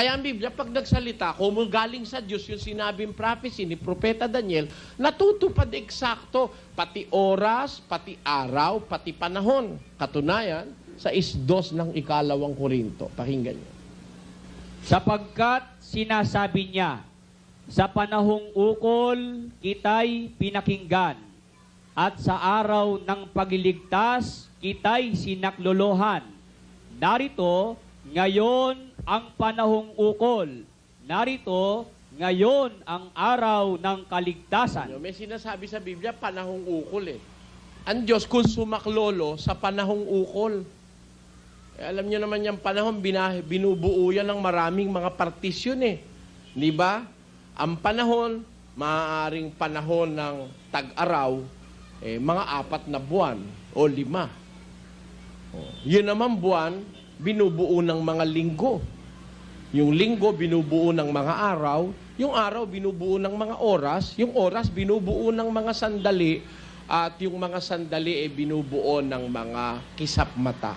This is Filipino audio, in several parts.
Kaya ang Biblia, pag nagsalita, kung galing sa Diyos yung sinabing prophecy ni Propeta Daniel, natutupad eksakto, pati oras, pati araw, pati panahon. Katunayan, sa 2 ng 2 Korinto. Pakinggan niyo. Sapagkat sinasabi niya, sa panahong ukol, kita'y pinakinggan, at sa araw ng pagliligtas, kita'y sinaklolohan. Narito, ngayon ang panahong ukol. Narito, ngayon ang araw ng kaligtasan. May sinasabi sa Biblia, panahong ukol eh. Ang Diyos kung sumaklolo sa panahong ukol. Alam niyo naman yung panahon, binubuo yan ng maraming mga partisyon eh. Di ba? Ang panahon, maaaring panahon ng tag-araw, mga 4 na buwan o 5. Yun naman buwan, binubuo ng mga linggo. Yung linggo, binubuo ng mga araw. Yung araw, binubuo ng mga oras. Yung oras, binubuo ng mga sandali. At yung mga sandali, binubuo ng mga kisap mata.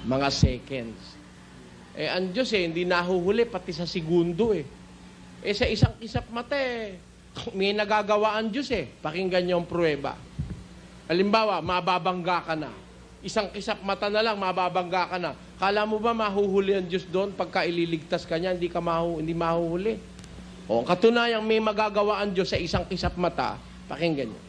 Mga seconds. Ang Diyos hindi nahuhuli, pati sa segundo sa isang kisap mata may nagagawa ang Diyos Pakinggan niyo ang pruweba. Halimbawa, mababangga ka na. Isang kisap mata na lang, mababangga ka na. Kala mo ba mahuhuli ang Diyos doon pagka ililigtas ka niya, hindi mahuhuli? Katunayang may magagawa ang Diyos sa isang kisap mata, pakinggan niyo.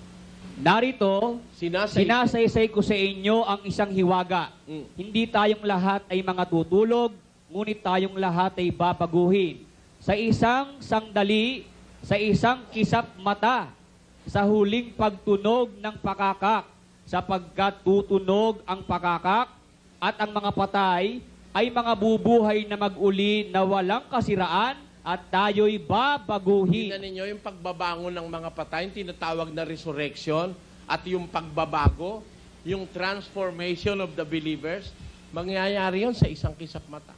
Narito, sinasaysay ko sa inyo ang isang hiwaga. Hindi tayong lahat ay mga tutulog, ngunit tayong lahat ay babaguhin. Sa isang sandali, sa isang kisap mata, sa huling pagtunog ng pakakak, sapagkat tutunog ang pakakak at ang mga patay ay mga bubuhay na mag-uli na walang kasiraan at tayo'y babaguhin. Tingnan ninyo yung pagbabangon ng mga patay, yung tinatawag na resurrection, at yung pagbabago, yung transformation of the believers, mangyayari yon sa isang kisap mata.